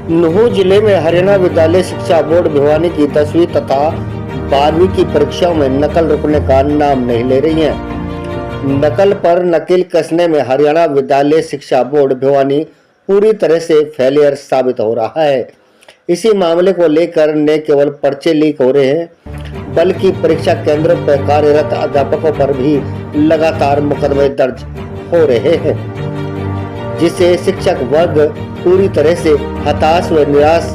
नुहू जिले में हरियाणा विद्यालय शिक्षा बोर्ड भिवानी की 10वीं तथा 12वीं की परीक्षाओं में नकल रुकने का नाम नहीं ले रही है। नकल पर नकेल कसने में हरियाणा विद्यालय शिक्षा बोर्ड भिवानी पूरी तरह से फेलियर साबित हो रहा है। इसी मामले को लेकर न केवल पर्चे लीक हो रहे हैं, बल्कि परीक्षा केंद्रों पर कार्यरत अध्यापकों पर भी लगातार मुकदमे दर्ज हो रहे हैं, जिससे शिक्षक वर्ग पूरी तरह से हताश व निराश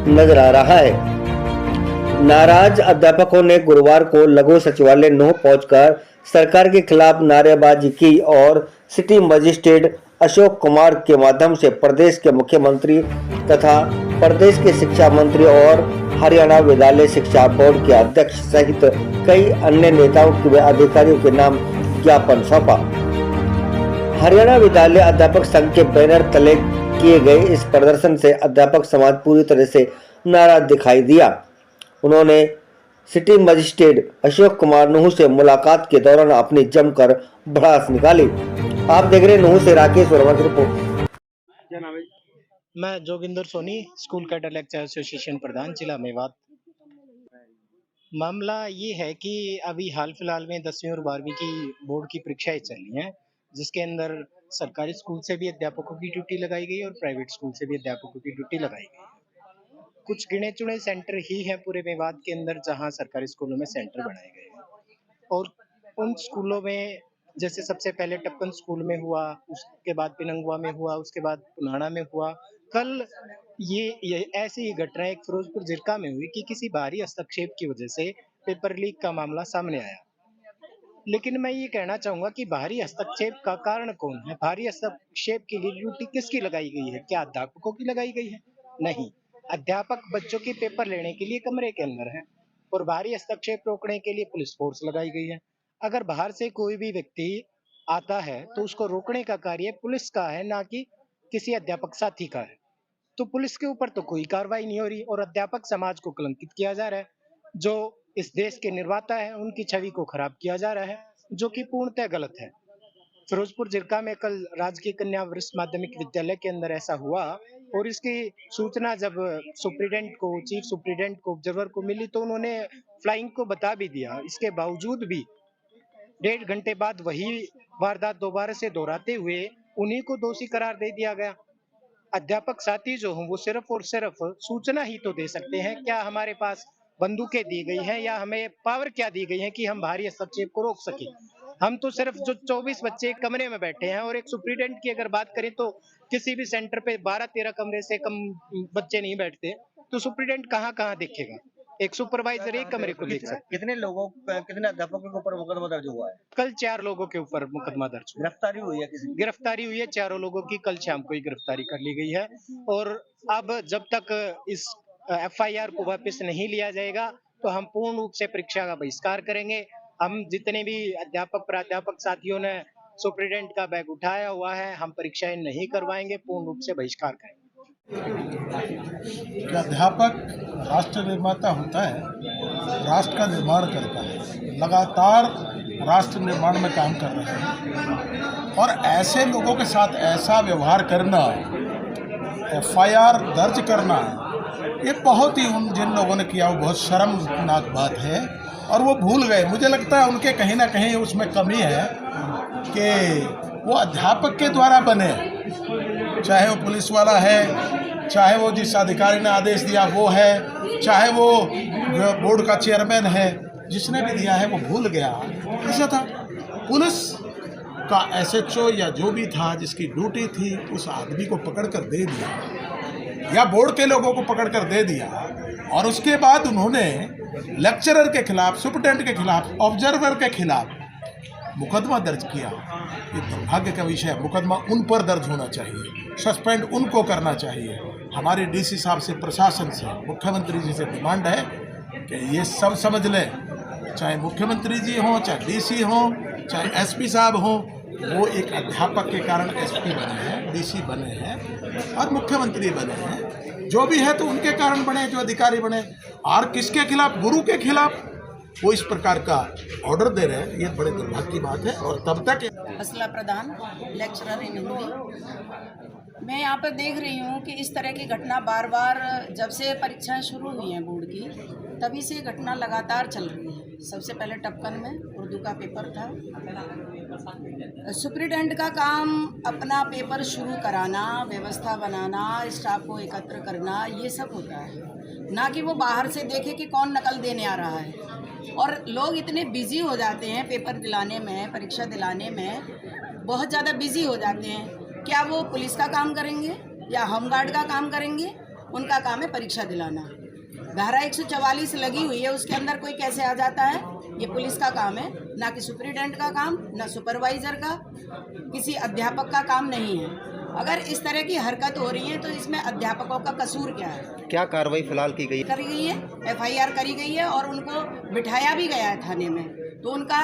नजर आ रहा है। नाराज अध्यापकों ने गुरुवार को लघु सचिवालय नुहू पहुंचकर सरकार के खिलाफ नारेबाजी की और सिटी मजिस्ट्रेट अशोक कुमार के माध्यम से प्रदेश के मुख्यमंत्री तथा प्रदेश के शिक्षा मंत्री और हरियाणा विद्यालय शिक्षा बोर्ड के अध्यक्ष सहित कई अन्य नेताओं व अधिकारियों के नाम ज्ञापन सौंपा। हरियाणा विद्यालय अध्यापक संघ के बैनर तले किए गए इस प्रदर्शन से अध्यापक समाज पूरी तरह से नाराज दिखाई दिया। उन्होंने सिटी मजिस्ट्रेट अशोक कुमार नुहू से मुलाकात के दौरान अपनी जमकर भड़ास निकाली। आप देख रहे हैं नुहू से राकेश वर्मा की रिपोर्ट। क्या नाम है? मैं Joginder Soni, school cadre lecturer association प्रधान जिला मेवात। मामला ये है कि अभी हाल फिलहाल में 10वीं और 12वीं की बोर्ड की परीक्षाएं चली हैं, जिसके अंदर सरकारी स्कूल से भी अध्यापकों की ड्यूटी लगाई गई और प्राइवेट स्कूल से भी अध्यापकों की ड्यूटी लगाई गई। कुछ गिने चुने सेंटर ही हैं पूरे मेवात के अंदर जहां सरकारी स्कूलों में सेंटर बनाए गए हैं, और उन स्कूलों में जैसे सबसे पहले टप्पन स्कूल में हुआ, उसके बाद पिनंगवा में हुआ, उसके बाद पुनाना में हुआ। कल ये ऐसी ही घटना एक फिरोजपुर जिरका में हुई कि किसी बाहरी हस्तक्षेप की वजह से पेपर लीक का मामला सामने आया। लेकिन मैं ये कहना चाहूंगा कि बाहरी हस्तक्षेप का कारण कौन है? बाहरी हस्तक्षेप के लिए ड्यूटी किसकी लगाई गई है? क्या अध्यापकों की लगाई गई है? नहीं, अध्यापक बच्चों के पेपर लेने के लिए कमरे के अंदर है और बाहरी हस्तक्षेप रोकने के लिए पुलिस फोर्स लगाई गई है। अगर बाहर से कोई भी व्यक्ति आता है तो उसको रोकने का कार्य पुलिस का है, ना कि किसी अध्यापक साथी का है। तो पुलिस के ऊपर तो कोई कार्रवाई नहीं हो रही और अध्यापक समाज को कलंकित किया जा रहा है। जो इस देश के निर्माता है उनकी छवि को खराब किया जा रहा है, जो कि पूर्णतः गलत है। फिरोजपुर जिरका में कल राजकीय कन्या वरिष्ठ माध्यमिक विद्यालय के अंदर ऐसा हुआ और इसकी सूचना जब सुप्रीडेंट को, चीफ सुप्रीडेंट को, ऑब्जर्वर को मिली तो उन्होंने फ्लाइंग को बता भी दिया। इसके बावजूद भी 1.5 घंटे बाद वही वारदात दोबारा से दोहराते हुए उन्हीं को दोषी करार दे दिया गया। अध्यापक साथी जो हों वो सिर्फ और सिर्फ सूचना ही तो दे सकते हैं। क्या हमारे पास बंदूकें दी गई हैं या हमें पावर क्या दी गई है कि हम बाहरी हस्तक्षेप को रोक सके? हम तो सिर्फ जो 24 बच्चे एक कमरे में बैठे हैं, और एक सुप्रीडेंट की अगर बात करें तो किसी भी सेंटर पे 12-13 कमरे से कम बच्चे नहीं बैठते, तो सुप्रीडेंट कहाँ कहाँ देखेगा? एक सुपरवाइजर एक कमरे को देख सकता है। कितने अध्यापकों के ऊपर मुकदमा दर्ज हुआ है? कल 4 लोगों के ऊपर मुकदमा दर्ज हुआ। गिरफ्तारी हुई है किसी की? गिरफ्तारी हुई है 4 लोगों की, कल शाम को ही गिरफ्तारी कर ली गई है। और अब जब तक इस एफआईआर को वापस नहीं लिया जाएगा तो हम पूर्ण रूप से परीक्षा का बहिष्कार करेंगे। हम जितने भी अध्यापक प्राध्यापक साथियों ने सुप्रीडेंट का बैग उठाया हुआ है, हम परीक्षाएं नहीं करवाएंगे, पूर्ण रूप से बहिष्कार करेंगे। कि अध्यापक राष्ट्र निर्माता होता है, राष्ट्र का निर्माण करता है, लगातार राष्ट्र निर्माण में काम कर रहे हैं, और ऐसे लोगों के साथ ऐसा व्यवहार करना, एफआईआर दर्ज करना, ये बहुत ही उन जिन लोगों ने किया वो बहुत शर्मनाक बात है। और वो भूल गए, मुझे लगता है उनके कहीं ना कहीं उसमें कमी है कि वो अध्यापक के द्वारा बने, चाहे वो पुलिस वाला है, चाहे वो जिस अधिकारी ने आदेश दिया वो है, चाहे वो बोर्ड का चेयरमैन है, जिसने भी दिया है वो भूल गया। ऐसा था पुलिस का एसएचओ या जो भी था जिसकी ड्यूटी थी, उस आदमी को पकड़ कर दे दिया या बोर्ड के लोगों को पकड़ कर दे दिया, और उसके बाद उन्होंने लेक्चरर के खिलाफ, सुप्रीटेंडेंट के खिलाफ, ऑब्जर्वर के खिलाफ मुकदमा दर्ज किया। ये दुर्भाग्य का विषय है। मुकदमा उन पर दर्ज होना चाहिए, सस्पेंड उनको करना चाहिए। हमारे डीसी साहब से, प्रशासन से, मुख्यमंत्री जी से डिमांड है कि ये सब समझ लें, चाहे मुख्यमंत्री जी हों, चाहे डीसी हों, चाहे एसपी साहब हों, वो एक अध्यापक के कारण एसपी बने हैं, डीसी बने हैं और मुख्यमंत्री बने हैं। जो भी है तो उनके कारण बने, जो अधिकारी बने, और किसके खिलाफ? गुरु के खिलाफ वो इस प्रकार का ऑर्डर दे रहे हैं। ये बड़े दुर्भाग्य की बात है। और तब तक असला प्रधान, लेक्चरर इन हिंदी। मैं यहाँ पर देख रही हूँ कि इस तरह की घटना बार बार जब से परीक्षाएं शुरू हुई हैं बोर्ड की तभी से घटना लगातार चल रही है। सबसे पहले टपकन में उर्दू का पेपर था। सुप्रिटेंडेंट का काम अपना पेपर शुरू कराना, व्यवस्था बनाना, स्टाफ को एकत्र करना, ये सब होता है, ना कि वो बाहर से देखे कि कौन नकल देने आ रहा है। और लोग इतने बिजी हो जाते हैं पेपर दिलाने में, परीक्षा दिलाने में, बहुत ज़्यादा बिजी हो जाते हैं। क्या वो पुलिस का काम करेंगे या होमगार्ड का काम करेंगे? उनका काम है परीक्षा दिलाना। धारा 144 लगी हुई है, उसके अंदर कोई कैसे आ जाता है? ये पुलिस का काम है, ना कि सुप्रिटेंडेंट का काम, ना सुपरवाइज़र का, किसी अध्यापक का काम नहीं है। अगर इस तरह की हरकत हो रही है तो इसमें अध्यापकों का कसूर क्या है? क्या कार्रवाई फिलहाल की गई? करी गई है, FIR करी गई है और उनको बिठाया भी गया है थाने में। तो उनका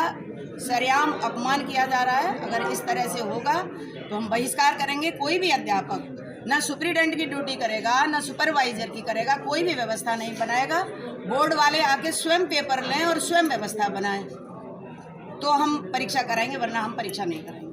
सरेआम अपमान किया जा रहा है। अगर इस तरह से होगा तो हम बहिष्कार करेंगे। कोई भी अध्यापक ना सुप्रिटेंडेंट की ड्यूटी करेगा, ना सुपरवाइजर की करेगा, कोई भी व्यवस्था नहीं बनाएगा। बोर्ड वाले आके स्वयं पेपर लें और स्वयं व्यवस्था बनाएं तो हम परीक्षा कराएंगे, वरना हम परीक्षा नहीं कराएंगे।